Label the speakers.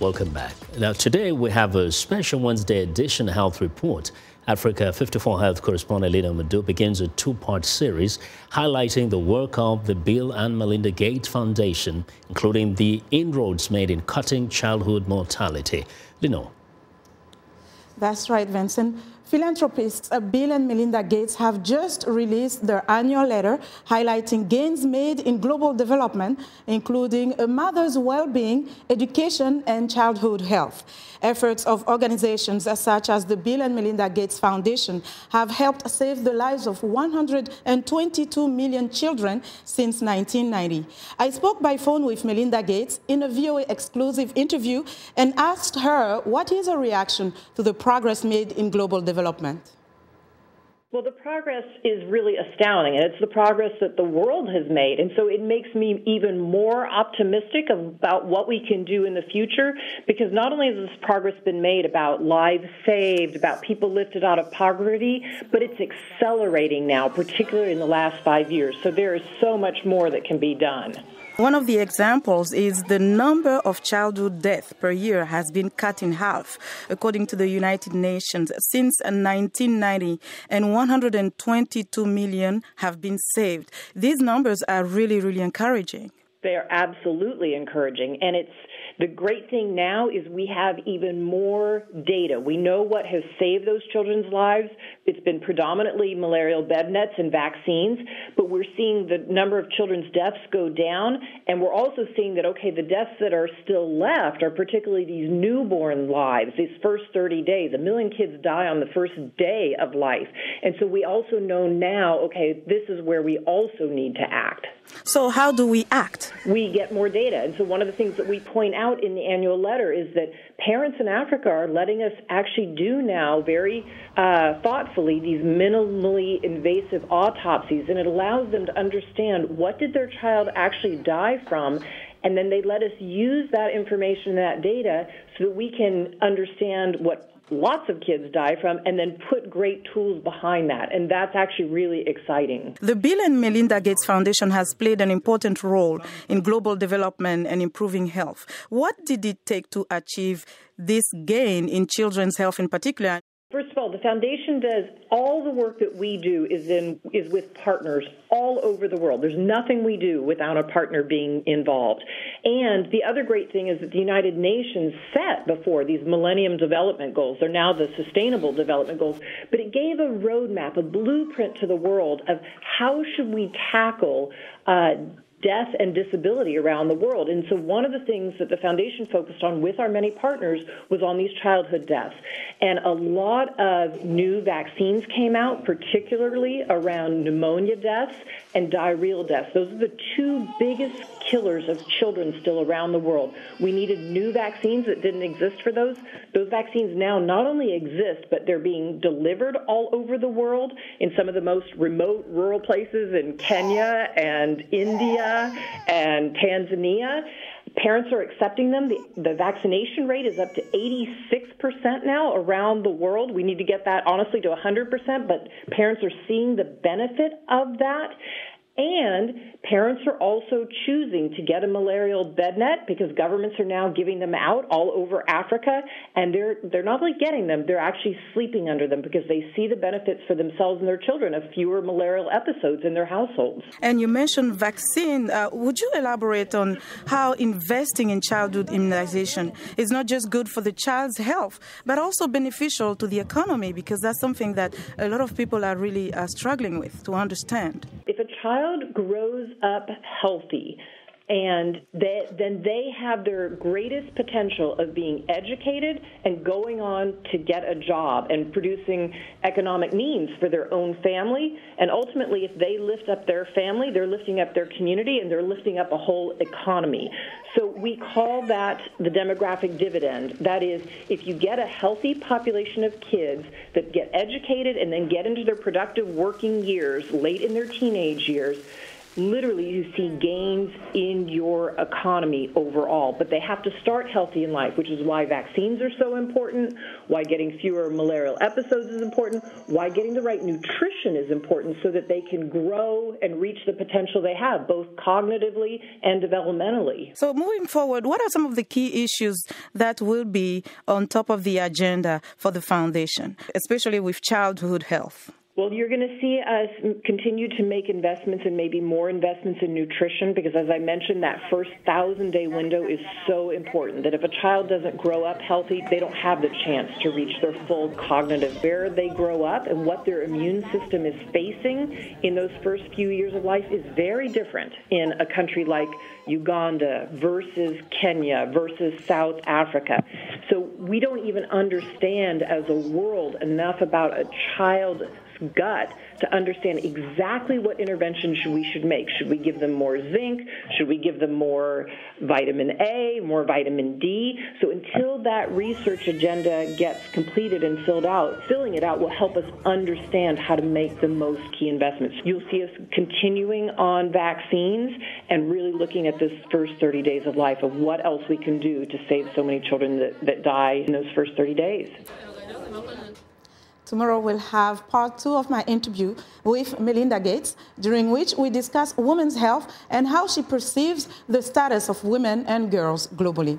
Speaker 1: Welcome back. Now, today we have a special Wednesday edition health report. Africa 54 Health correspondent Linord Moudoud begins a two-part series highlighting the work of the Bill and Melinda Gates Foundation, including the inroads made in cutting childhood mortality. Linord.
Speaker 2: That's right, Vincent. Philanthropists Bill and Melinda Gates have just released their annual letter highlighting gains made in global development, including a mother's well-being, education, and childhood health. Efforts of organizations such as the Bill and Melinda Gates Foundation have helped save the lives of 122 million children since 1990. I spoke by phone with Melinda Gates in a VOA exclusive interview and asked her what is her reaction to the progress made in global development.
Speaker 3: Well, the progress is really astounding, and it's the progress that the world has made. And so it makes me even more optimistic about what we can do in the future, because not only has this progress been made about lives saved, about people lifted out of poverty, but it's accelerating now, particularly in the last 5 years. So there is so much more that can be done.
Speaker 2: One of the examples is the number of childhood deaths per year has been cut in half, according to the United Nations, since 1990, and 122 million have been saved. These numbers are really, really encouraging.
Speaker 3: They are absolutely encouraging, and the great thing now is we have even more data. We know what has saved those children's lives. It's been predominantly malarial bed nets and vaccines, but we're seeing the number of children's deaths go down, and we're also seeing that, okay, the deaths that are still left are particularly these newborn lives, these first 30 days. 1 million kids die on the first day of life. And so we also know now, okay, this is where we also need to act.
Speaker 2: So how do we act?
Speaker 3: We get more data. And so one of the things that we point out in the annual letter is that parents in Africa are letting us actually do now very thoughtfully these minimally invasive autopsies, and it allows them to understand what did their child actually die from, and then they let us use that information, that data, so that we can understand what lots of kids die from, and then put great tools behind that. And that's actually really exciting.
Speaker 2: The Bill and Melinda Gates Foundation has played an important role in global development and improving health. What did it take to achieve this gain in children's health in particular?
Speaker 3: First of all, the foundation does all the work that we do is with partners all over the world. There's nothing we do without a partner being involved. And the other great thing is that the United Nations set before these Millennium Development Goals. They're now the Sustainable Development Goals. But it gave a roadmap, a blueprint to the world of how should we tackle death and disability around the world. And so one of the things that the foundation focused on with our many partners was on these childhood deaths. And a lot of new vaccines came out, particularly around pneumonia deaths and diarrheal deaths. Those are the two biggest killers of children still around the world. We needed new vaccines that didn't exist for those. Those vaccines now not only exist, but they're being delivered all over the world in some of the most remote rural places in Kenya and India and Tanzania. Parents are accepting them. The vaccination rate is up to 86% now around the world. We need to get that, honestly, to 100%, but parents are seeing the benefit of that. And parents are also choosing to get a malarial bed net because governments are now giving them out all over Africa, and they're not only getting them, they're actually sleeping under them because they see the benefits for themselves and their children of fewer malarial episodes in their households.
Speaker 2: And you mentioned vaccine. Would you elaborate on how investing in childhood immunization is not just good for the child's health, but also beneficial to the economy, because that's something that a lot of people are really struggling with to understand?
Speaker 3: If a child grows up healthy, and then they have their greatest potential of being educated and going on to get a job and producing economic means for their own family. And ultimately, if they lift up their family, they're lifting up their community, and they're lifting up a whole economy. So we call that the demographic dividend. That is, if you get a healthy population of kids that get educated and then get into their productive working years, late in their teenage years, literally you see gains in your economy overall. But they have to start healthy in life, which is why vaccines are so important, why getting fewer malarial episodes is important, why getting the right nutrition is important so that they can grow and reach the potential they have, both cognitively and developmentally.
Speaker 2: So moving forward, what are some of the key issues that will be on top of the agenda for the foundation, especially with childhood health?
Speaker 3: Well, you're going to see us continue to make investments and maybe more investments in nutrition because, as I mentioned, that first 1,000-day window is so important that if a child doesn't grow up healthy, they don't have the chance to reach their full cognitive. Where they grow up and what their immune system is facing in those first few years of life is very different in a country like Uganda versus Kenya versus South Africa. So we don't even understand as a world enough about a child's gut to understand exactly what interventions we should make. Should we give them more zinc? Should we give them more vitamin A, more vitamin D? So until that research agenda gets completed and filling it out will help us understand how to make the most key investments. You'll see us continuing on vaccines and really looking at this first 30 days of life of what else we can do to save so many children that die in those first 30 days.
Speaker 2: Tomorrow we'll have part 2 of my interview with Melinda Gates, during which we discuss women's health and how she perceives the status of women and girls globally.